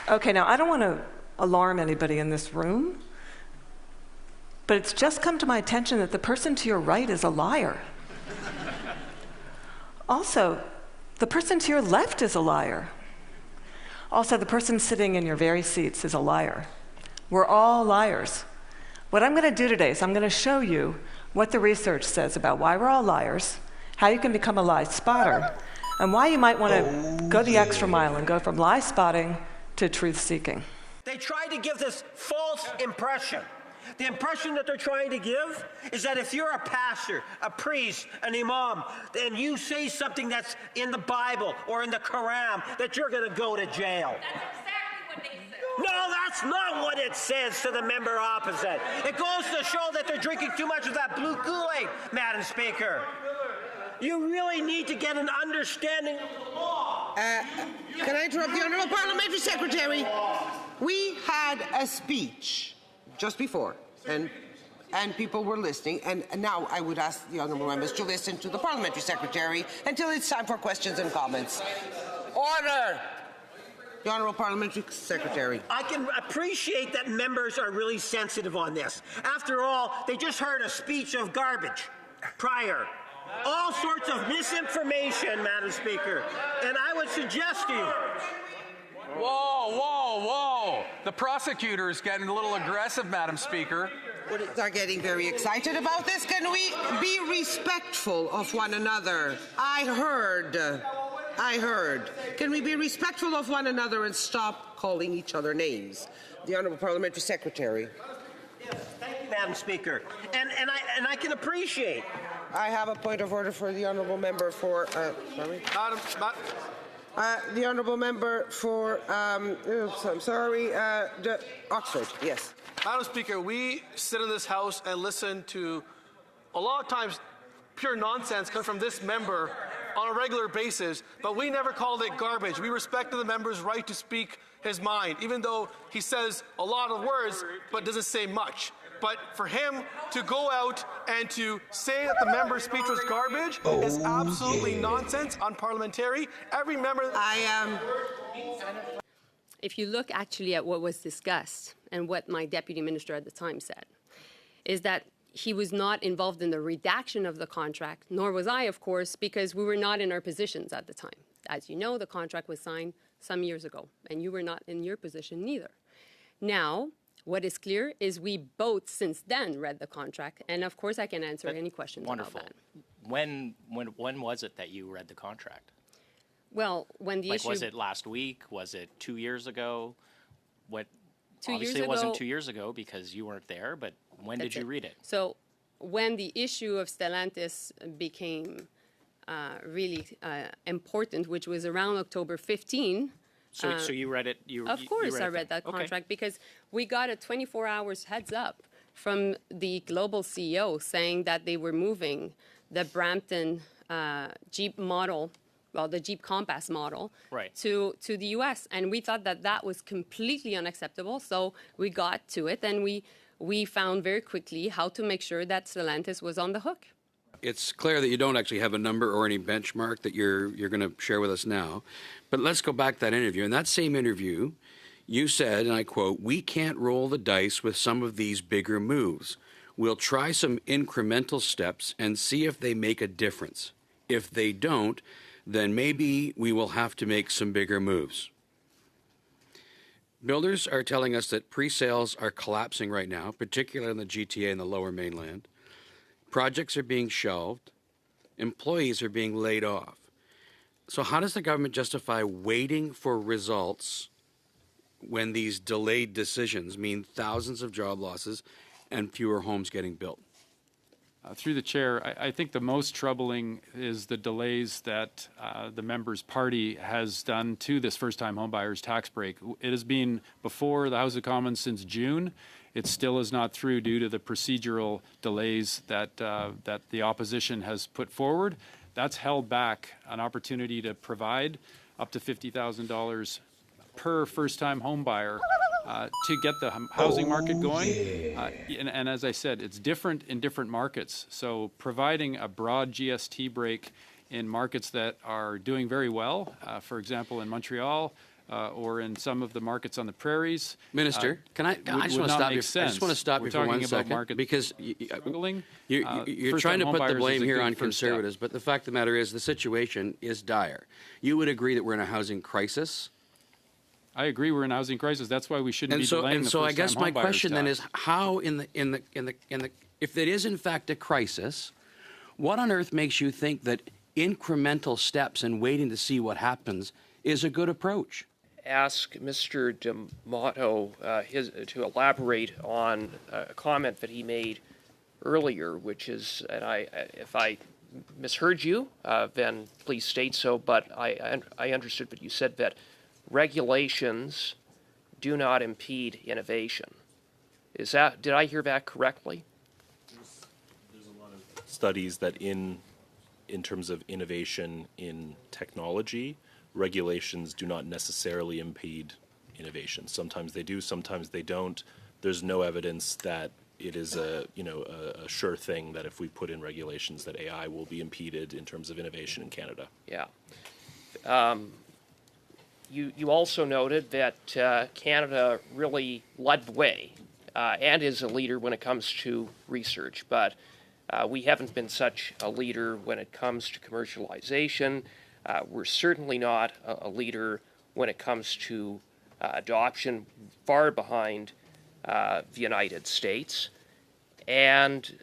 Okay, now I don't want to alarm anybody in this room, but it's just come to my attention that the person to your right is a liar. Also, the person to your left is a liar. Also, the person sitting in your very seats is a liar. We're all liars. What I'm going to do today is I'm going to show you what the research says about why we're all liars, how you can become a lie spotter, and why you might want to go the extra mile and go from lie spotting to truth seeking. They try to give this false impression. The impression that they're trying to give is that if you're a pastor, a priest, an imam, and you say something that's in the Bible or in the Quran, that you're going to go to jail. That's exactly what they said. No, that's not what it says to the member opposite. It goes to show that they're drinking too much of that blue Kool-Aid, Madam Speaker. You really need to get an understanding of the law. Can I interrupt the Honourable Parliamentary Secretary? We had a speech just before, and people were listening, and now I would ask the honourable members to listen to the Parliamentary Secretary until it's time for questions and comments. Order! The Honourable Parliamentary Secretary. I can appreciate that members are really sensitive on this. After all, they just heard a speech of garbage prior. All sorts of misinformation, Madam Speaker. And I would suggest to you... Whoa, whoa, whoa. The prosecutor is getting a little aggressive, Madam Speaker. Are getting very excited about this. Can we be respectful of one another? I heard. Can we be respectful of one another and stop calling each other names? The Honourable Parliamentary Secretary. Yes, thank you, Madam Speaker. And I can appreciate... I have a point of order for the honourable member for. Sorry. The honourable member for. Oops, I'm sorry. Oxford. Yes. Madam Speaker, we sit in this House and listen to a lot of times pure nonsense come from this member on a regular basis, but we never called it garbage. We respected the member's right to speak his mind, even though he says a lot of words but doesn't say much. But for him to go out and to say that the member's speech was garbage is absolutely nonsense, unparliamentary. Every member... If you look actually at what was discussed and what my deputy minister at the time said, is that he was not involved in the redaction of the contract, nor was I, of course, because we were not in our positions at the time. As you know, the contract was signed some years ago, and you were not in your position neither. Now, what is clear is we both since then read the contract, and of course I can answer any questions about that. When was it that you read the contract? Well, when the issue... Was it last week? Was it 2 years ago? Obviously it wasn't 2 years ago because you weren't there, but when did you read it? So when the issue of Stellantis became really important, which was around October 15, So you read it? Of course I read that contract because we got a 24 hours heads up from the global CEO saying that they were moving the Brampton Jeep model, well, the Jeep Compass model, to the U.S. And we thought that that was completely unacceptable. So we got to it and we found very quickly how to make sure that Stellantis was on the hook. It's clear that you don't actually have a number or any benchmark that you're going to share with us now. But let's go back to that interview. In that same interview, you said, and I quote, "We can't roll the dice with some of these bigger moves. We'll try some incremental steps and see if they make a difference. If they don't, then maybe we will have to make some bigger moves." Builders are telling us that pre-sales are collapsing right now, particularly in the GTA and the Lower Mainland. Projects are being shelved. Employees are being laid off. So how does the government justify waiting for results when these delayed decisions mean thousands of job losses and fewer homes getting built? Through the chair, I think the most troubling is the delays that the member's party has done to this first-time homebuyers tax break. It has been before the House of Commons since June. It still is not through due to the procedural delays that the opposition has put forward. That's held back an opportunity to provide up to $50,000 per first-time homebuyer to get the housing market going. And as I said, it's different in different markets. So providing a broad GST break in markets that are doing very well, for example, in Montreal, or in some of the markets on the prairies. Minister, can I just want to stop you. I just want to stop you for 1 second because you're trying to put the blame here on conservatives, but the fact of the matter is the situation is dire. You would agree that we're in a housing crisis? I agree we're in a housing crisis. That's why we shouldn't be delaying the first-time I guess my question then is, tax. how if it is in fact a crisis, what on earth makes you think that incremental steps and waiting to see what happens is a good approach? Ask Mr. D'Amato to elaborate on a comment that he made earlier, which is, and if I misheard you, then please state so, but I understood what you said, that regulations do not impede innovation. Did I hear that correctly? There's a lot of studies that in terms of innovation in technology, regulations do not necessarily impede innovation. Sometimes they do, sometimes they don't. There's no evidence that it is a sure thing that if we put in regulations that AI will be impeded in terms of innovation in Canada. Yeah. You also noted that Canada really led the way and is a leader when it comes to research, but we haven't been such a leader when it comes to commercialization. We're certainly not a leader when it comes to adoption, far behind the United States. And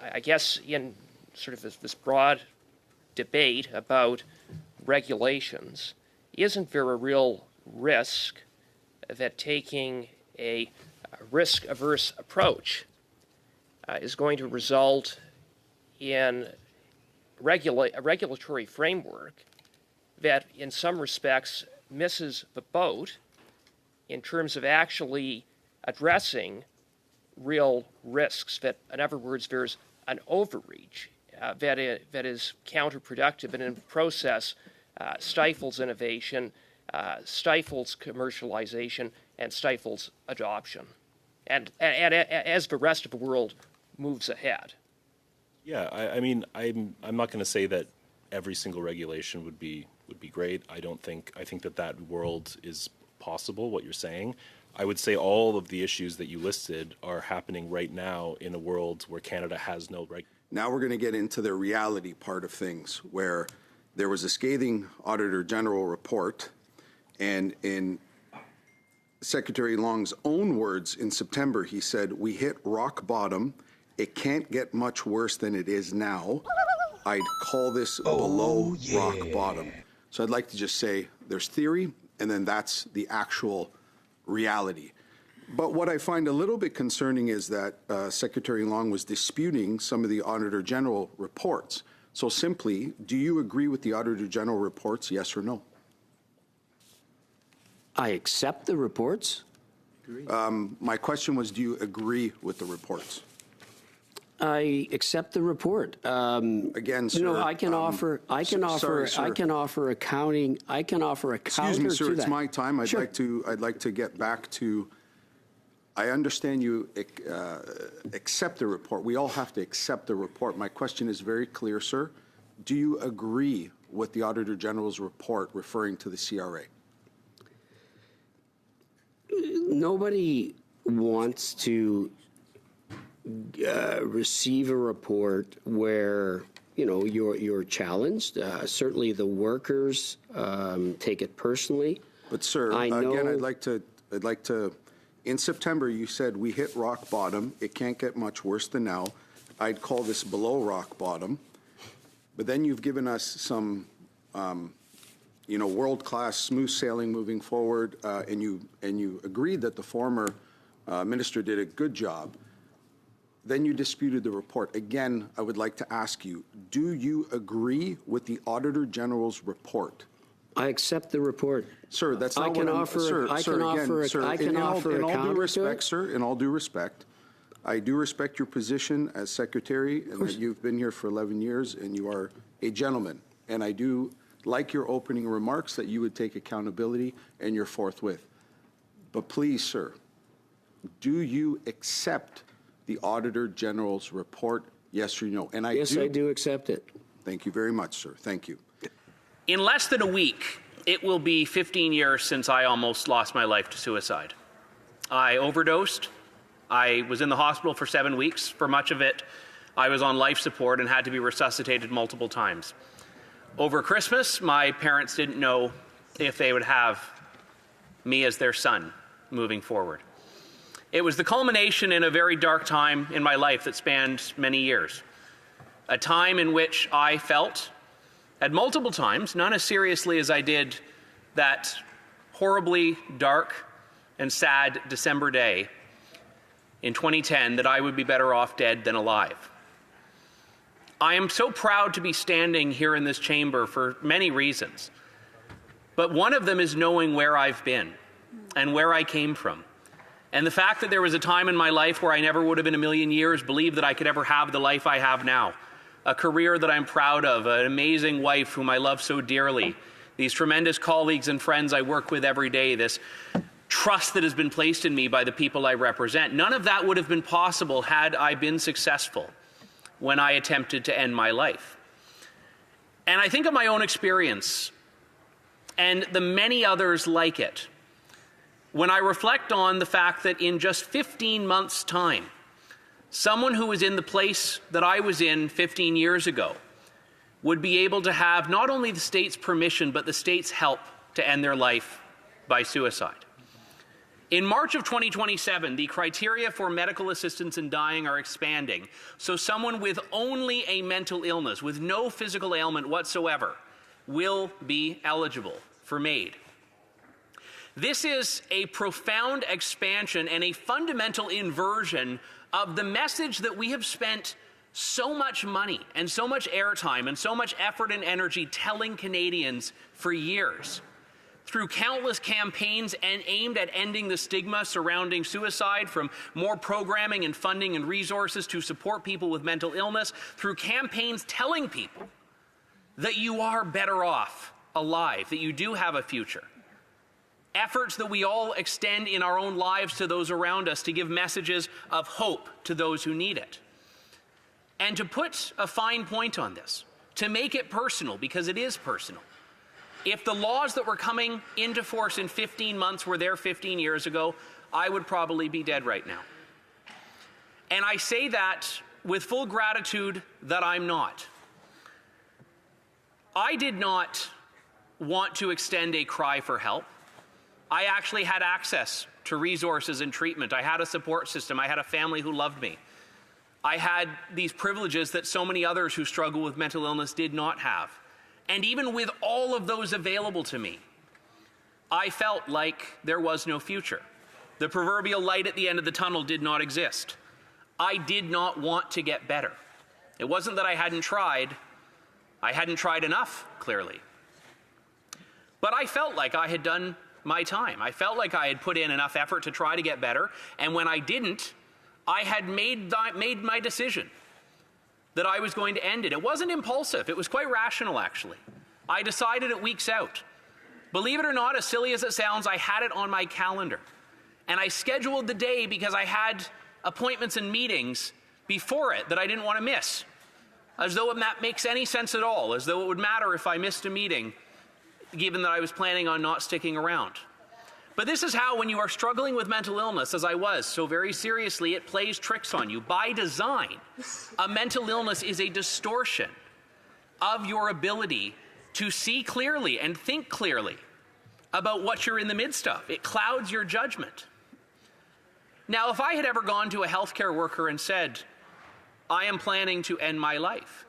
I guess in sort of this broad debate about regulations, isn't there a real risk that taking a risk-averse approach is going to result in a regulatory framework that in some respects misses the boat in terms of actually addressing real risks, that in other words there's an overreach that is counterproductive and in the process stifles innovation, stifles commercialization, and stifles adoption, and as the rest of the world moves ahead. Yeah, I mean, I'm not going to say that every single regulation would be great. I think that world is possible, what you're saying. I would say all of the issues that you listed are happening right now in a world where Canada has no regulation. Now we're going to get into the reality part of things, where there was a scathing Auditor General report, and in Secretary Long's own words in September, he said, "We hit rock bottom. It can't get much worse than it is now. I'd call this below rock bottom." So I'd like to just say there's theory, and then that's the actual reality. But what I find a little bit concerning is that Secretary Long was disputing some of the Auditor General reports. So simply, do you agree with the Auditor General reports, yes or no? I accept the reports. My question was, do you agree with the reports? I accept the report. Again, sir. You know, I can offer accounting. I can offer a counter Excuse me, sir. to It's that. my time. I'd Sure. like to get back to. I understand you accept the report. We all have to accept the report. My question is very clear, sir. Do you agree with the Auditor General's report referring to the CRA? Nobody wants to receive a report where you're challenged. Certainly, the workers take it personally. But sir, again, I'd like to. In September, you said we hit rock bottom. It can't get much worse than now. I'd call this below rock bottom. But then you've given us some, world-class smooth sailing moving forward, and you agreed that the former minister did a good job. Then you disputed the report. Again, I would like to ask you, do you agree with the Auditor General's report? I accept the report. Sir, that's not what I'm... Sir, in all due respect, sir, in all due respect, I do respect your position as Secretary, and that you've been here for 11 years, and you are a gentleman. And I do like your opening remarks that you would take accountability and you're forthwith. But please, sir, do you accept the Auditor General's report, yes or no? And yes, I do accept it. Thank you very much, sir. Thank you. In less than a week, it will be 15 years since I almost lost my life to suicide. I overdosed. I was in the hospital for 7 weeks. For much of it, I was on life support and had to be resuscitated multiple times. Over Christmas, my parents didn't know if they would have me as their son moving forward. It was the culmination in a very dark time in my life that spanned many years. A time in which I felt, at multiple times, not as seriously as I did that horribly dark and sad December day in 2010, that I would be better off dead than alive. I am so proud to be standing here in this chamber for many reasons, but one of them is knowing where I've been and where I came from. And the fact that there was a time in my life where I never would have in a million years believed that I could ever have the life I have now. A career that I'm proud of, an amazing wife whom I love so dearly, these tremendous colleagues and friends I work with every day, this trust that has been placed in me by the people I represent. None of that would have been possible had I been successful when I attempted to end my life. And I think of my own experience and the many others like it when I reflect on the fact that in just 15 months' time, someone who was in the place that I was in 15 years ago would be able to have not only the state's permission, but the state's help to end their life by suicide. In March of 2027, the criteria for medical assistance in dying are expanding. So someone with only a mental illness, with no physical ailment whatsoever, will be eligible for MAID. This is a profound expansion and a fundamental inversion of the message that we have spent so much money and so much airtime and so much effort and energy telling Canadians for years. Through countless campaigns and aimed at ending the stigma surrounding suicide, from more programming and funding and resources to support people with mental illness, through campaigns telling people that you are better off alive, that you do have a future. Efforts that we all extend in our own lives to those around us to give messages of hope to those who need it. And to put a fine point on this, to make it personal, because it is personal. If the laws that were coming into force in 15 months were there 15 years ago, I would probably be dead right now. And I say that with full gratitude that I'm not. I did not want to extend a cry for help. I actually had access to resources and treatment. I had a support system. I had a family who loved me. I had these privileges that so many others who struggle with mental illness did not have. And even with all of those available to me, I felt like there was no future. The proverbial light at the end of the tunnel did not exist. I did not want to get better. It wasn't that I hadn't tried enough, clearly. But I felt like I had done my time. I felt like I had put in enough effort to try to get better, and when I didn't, I had made my decision that I was going to end it. It wasn't impulsive. It was quite rational, actually. I decided it weeks out. Believe it or not, as silly as it sounds, I had it on my calendar. And I scheduled the day because I had appointments and meetings before it that I didn't want to miss. As though that makes any sense at all, as though it would matter if I missed a meeting, given that I was planning on not sticking around. But this is how, when you are struggling with mental illness, as I was, so very seriously, it plays tricks on you. By design, a mental illness is a distortion of your ability to see clearly and think clearly about what you're in the midst of. It clouds your judgment. Now, if I had ever gone to a healthcare worker and said, I am planning to end my life,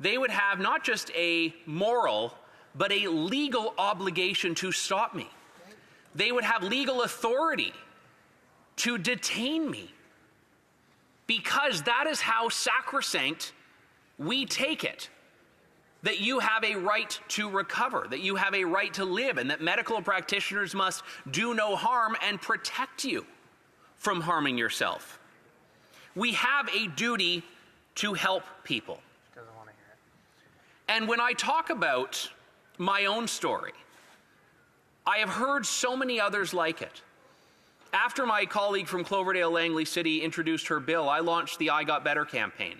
they would have not just a moral, but a legal obligation to stop me. They would have legal authority to detain me, because that is how sacrosanct we take it, that you have a right to recover, that you have a right to live, and that medical practitioners must do no harm and protect you from harming yourself. We have a duty to help people. And when I talk about my own story, I have heard so many others like it. After my colleague from Cloverdale Langley City introduced her bill, I launched the I Got Better campaign,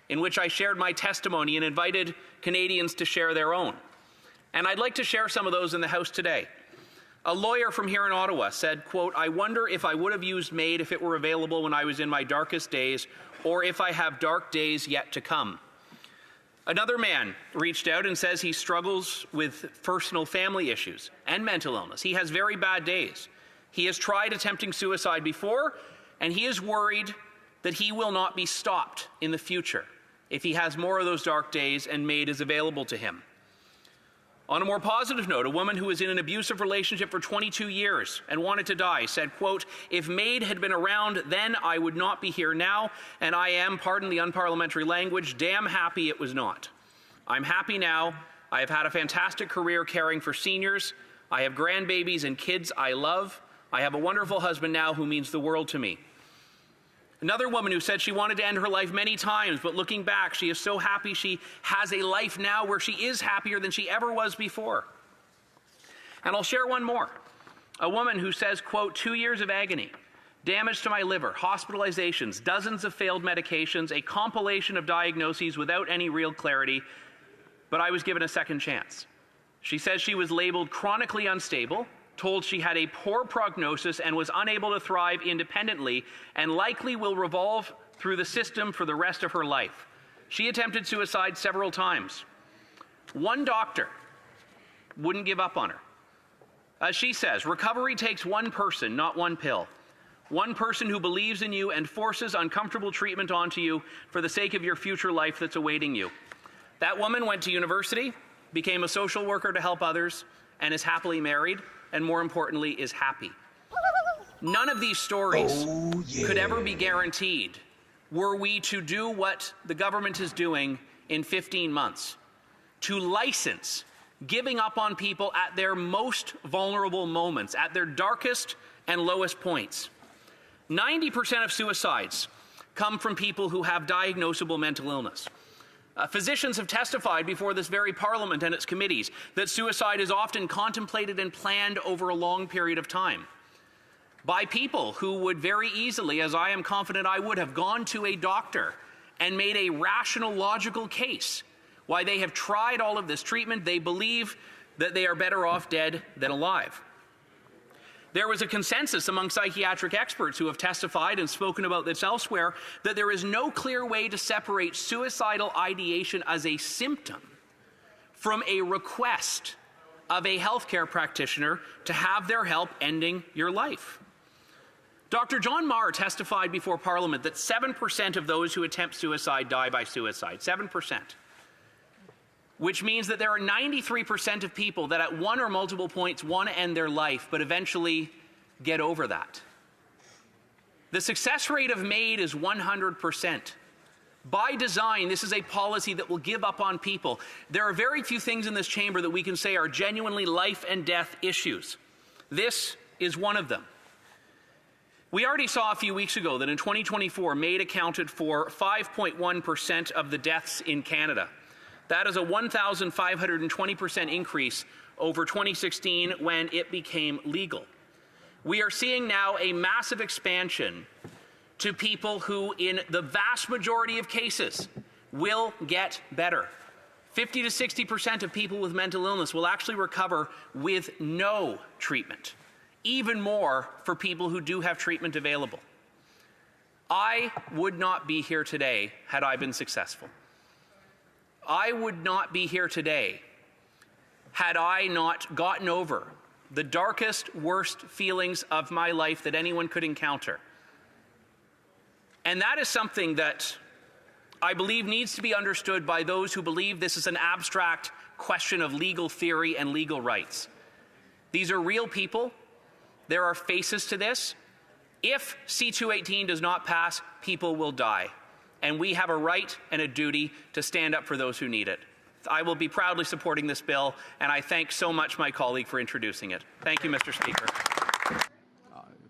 in which I shared my testimony and invited Canadians to share their own. And I'd like to share some of those in the House today. A lawyer from here in Ottawa said, quote, "I wonder if I would have used MAID if it were available when I was in my darkest days, or if I have dark days yet to come." Another man reached out and says he struggles with personal family issues and mental illness. He has very bad days. He has tried attempting suicide before, and he is worried that he will not be stopped in the future if he has more of those dark days and MAID is available to him. On a more positive note, a woman who was in an abusive relationship for 22 years and wanted to die said, quote, "If MAID had been around then, I would not be here now, and I am, pardon the unparliamentary language, damn happy it was not. I'm happy now. I have had a fantastic career caring for seniors. I have grandbabies and kids I love. I have a wonderful husband now who means the world to me." Another woman who said she wanted to end her life many times, but looking back, she is so happy she has a life now where she is happier than she ever was before. And I'll share one more. A woman who says, quote, 2 years of agony, damage to my liver, hospitalizations, dozens of failed medications, a compilation of diagnoses without any real clarity, but I was given a second chance. She says she was labeled chronically unstable, told she had a poor prognosis and was unable to thrive independently and likely will revolve through the system for the rest of her life. She attempted suicide several times. One doctor wouldn't give up on her. As she says, recovery takes one person, not one pill. One person who believes in you and forces uncomfortable treatment onto you for the sake of your future life that's awaiting you. That woman went to university, became a social worker to help others, and is happily married, and more importantly, is happy. None of these stories could ever be guaranteed were we to do what the government is doing in 15 months, to license giving up on people at their most vulnerable moments, at their darkest and lowest points. 90% of suicides come from people who have diagnosable mental illness. Physicians have testified before this very Parliament and its committees that suicide is often contemplated and planned over a long period of time by people who would very easily, as I am confident I would, have gone to a doctor and made a rational, logical case why they have tried all of this treatment. They believe that they are better off dead than alive. There was a consensus among psychiatric experts who have testified and spoken about this elsewhere that there is no clear way to separate suicidal ideation as a symptom from a request of a healthcare practitioner to have their help ending your life. Dr. John Marr testified before Parliament that 7% of those who attempt suicide die by suicide. 7%. Which means that there are 93% of people that at one or multiple points want to end their life, but eventually get over that. The success rate of MAID is 100%. By design, this is a policy that will give up on people. There are very few things in this chamber that we can say are genuinely life and death issues. This is one of them. We already saw a few weeks ago that in 2024, MAID accounted for 5.1% of the deaths in Canada. That is a 1,520% increase over 2016 when it became legal. We are seeing now a massive expansion to people who, in the vast majority of cases, will get better. 50 to 60% of people with mental illness will actually recover with no treatment. Even more for people who do have treatment available. I would not be here today had I been successful. I would not be here today had I not gotten over the darkest, worst feelings of my life that anyone could encounter. And that is something that I believe needs to be understood by those who believe this is an abstract question of legal theory and legal rights. These are real people. There are faces to this. If C-218 does not pass, people will die. And we have a right and a duty to stand up for those who need it. I will be proudly supporting this bill, and I thank so much my colleague for introducing it. Thank you, Mr. Speaker.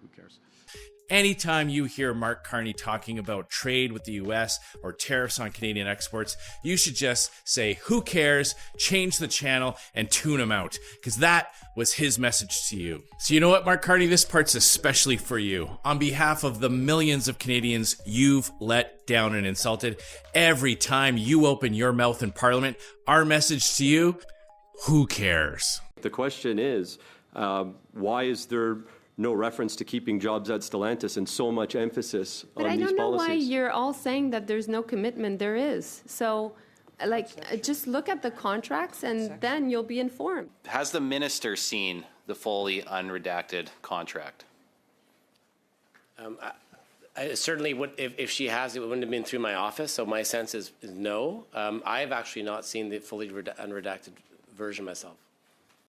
Who cares? Anytime you hear Mark Carney talking about trade with the US or tariffs on Canadian exports, you should just say, who cares, change the channel, and tune him out, because that was his message to you. So you know what, Mark Carney, this part's especially for you. On behalf of the millions of Canadians you've let down and insulted, every time you open your mouth in Parliament, our message to you Who cares? The question is, why is there no reference to keeping jobs at Stellantis and so much emphasis But on I these don't know policies? why you're all saying that there's no commitment. There is. So, just look at the contracts and then you'll be informed. Has the minister seen the fully unredacted contract? I certainly would, if she has, it wouldn't have been through my office, so my sense is no. I have actually not seen the fully unredacted version myself.